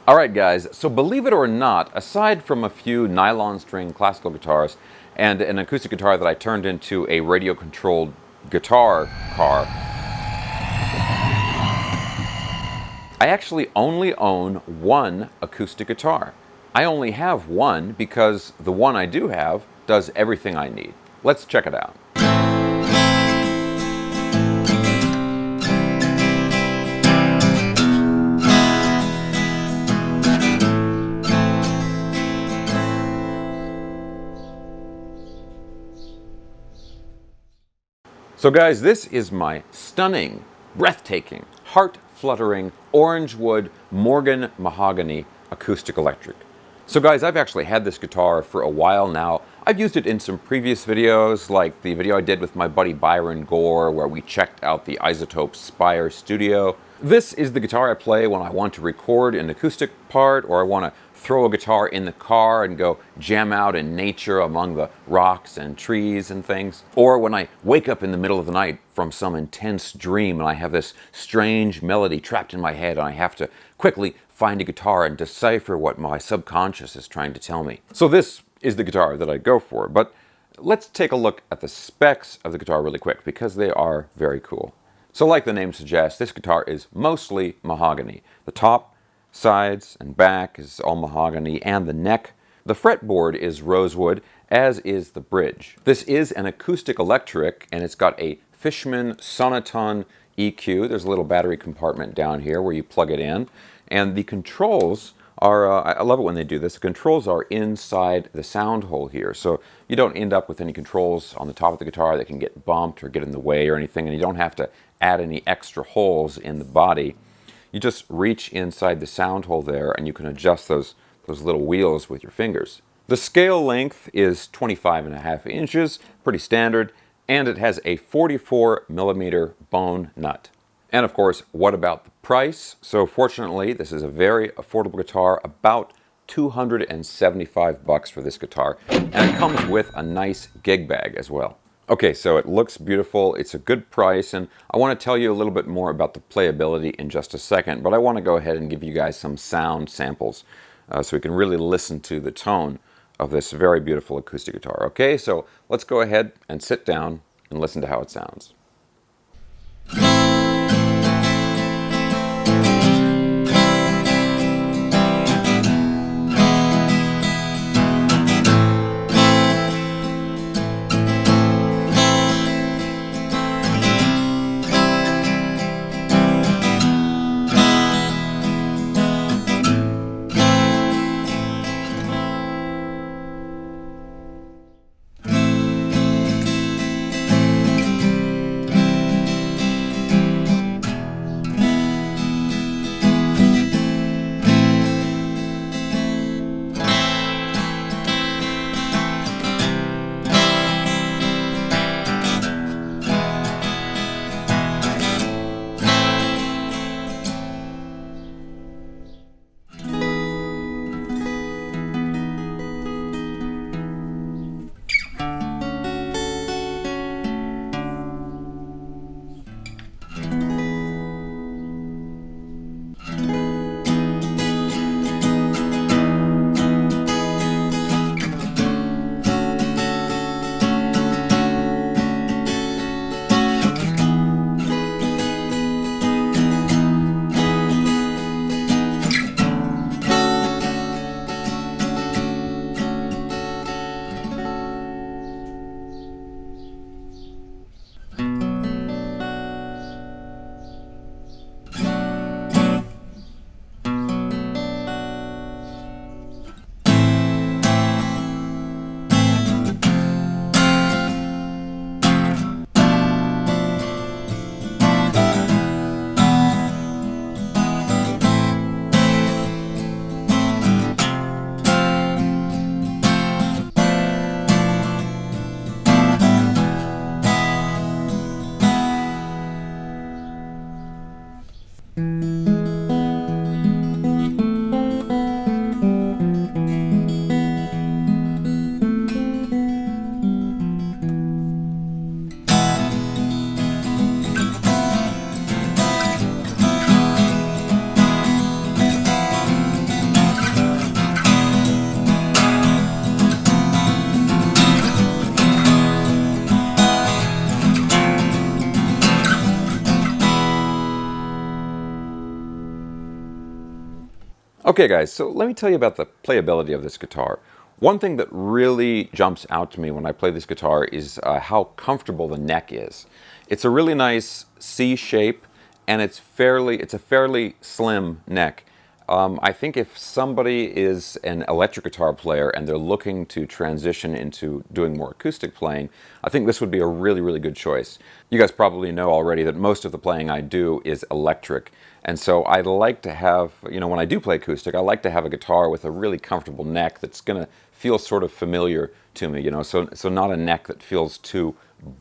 Alright guys, so believe it or not, aside from a few nylon string classical guitars and an acoustic guitar that I turned into a radio controlled guitar car, I actually only own one acoustic guitar. I only have one because the one I do have does everything I need. Let's check it out. So guys, this is my stunning, breathtaking, heart-fluttering Orangewood Morgan Mahogany acoustic electric. So guys, I've actually had this guitar for a while now. I've used it in some previous videos, like the video I did with my buddy Byron Gore, where we checked out the Isotope Spire Studio. This is the guitar I play when I want to record an acoustic part, or I want to throw a guitar in the car and go jam out in nature among the rocks and trees and things. Or when I wake up in the middle of the night from some intense dream and I have this strange melody trapped in my head and I have to quickly find a guitar and decipher what my subconscious is trying to tell me. So this is the guitar that I go for, but let's take a look at the specs of the guitar really quick because they are very cool. So like the name suggests, this guitar is mostly mahogany. The top, sides, and back is all mahogany, and the neck. The fretboard is rosewood, as is the bridge. This is an acoustic electric, and it's got a Fishman Sonaton EQ. There's a little battery compartment down here where you plug it in, and the controls are, I love it when they do this, the controls are inside the sound hole here, so you don't end up with any controls on the top of the guitar that can get bumped or get in the way or anything, and you don't have to add any extra holes in the body. You just reach inside the sound hole there and you can adjust those little wheels with your fingers. The scale length is 25.5 inches, pretty standard, and it has a 44mm bone nut. And of course, what about the price? So fortunately, this is a very affordable guitar, about $275 for this guitar, and it comes with a nice gig bag as well. Okay, so it looks beautiful, it's a good price, and I want to tell you a little bit more about the playability in just a second, but I want to go ahead and give you guys some sound samples so we can really listen to the tone of this very beautiful acoustic guitar. Okay, so let's go ahead and sit down and listen to how it sounds. Okay guys, so let me tell you about the playability of this guitar. One thing that really jumps out to me when I play this guitar is how comfortable the neck is. It's a really nice C shape, and it's a fairly slim neck. I think if somebody is an electric guitar player and they're looking to transition into doing more acoustic playing, I think this would be a really, really good choice. You guys probably know already that most of the playing I do is electric. And so I like to have, when I do play acoustic, I like to have a guitar with a really comfortable neck that's going to feel sort of familiar to me, so not a neck that feels too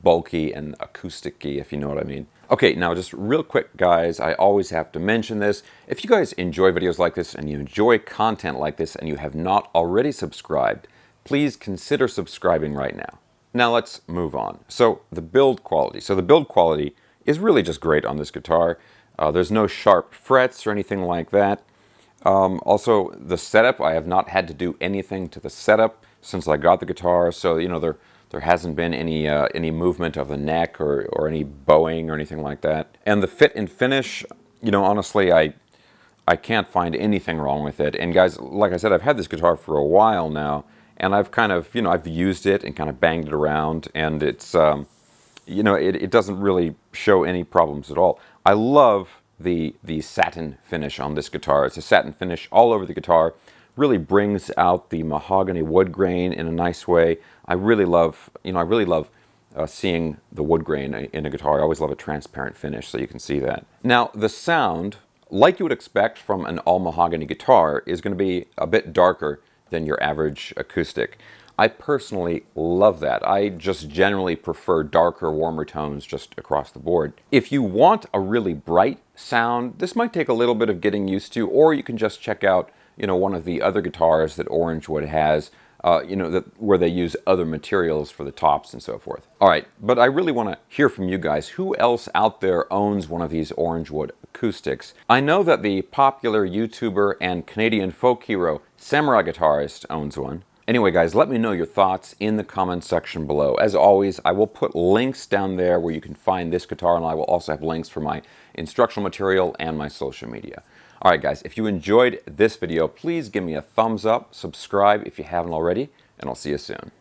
bulky and acoustic-y, if you know what I mean. Okay, now just real quick, guys, I always have to mention this. If you guys enjoy videos like this and you enjoy content like this and you have not already subscribed, please consider subscribing right now. Now let's move on. So the build quality. So the build quality is really just great on this guitar. There's no sharp frets or anything like that. Also, the setup, I have not had to do anything to the setup since I got the guitar, so there hasn't been any movement of the neck or any bowing or anything like that. And the fit and finish, honestly, I can't find anything wrong with it. And guys, like I said, I've had this guitar for a while now, and I've kind of, I've used it and kind of banged it around, and it's, it doesn't really show any problems at all. I love the satin finish on this guitar. It's a satin finish all over the guitar. Really brings out the mahogany wood grain in a nice way. I really love, seeing the wood grain in a guitar. I always love a transparent finish, so you can see that. Now, the sound, like you would expect from an all mahogany guitar, is going to be a bit darker than your average acoustic. I personally love that. I just generally prefer darker, warmer tones just across the board. If you want a really bright sound, this might take a little bit of getting used to, or you can just check out, one of the other guitars that Orangewood has, where they use other materials for the tops and so forth. All right, but I really want to hear from you guys. Who else out there owns one of these Orangewood acoustics? I know that the popular YouTuber and Canadian folk hero Samurai Guitarist owns one. Anyway, guys, let me know your thoughts in the comments section below. As always, I will put links down there where you can find this guitar, and I will also have links for my instructional material and my social media. All right, guys, if you enjoyed this video, please give me a thumbs up, subscribe if you haven't already, and I'll see you soon.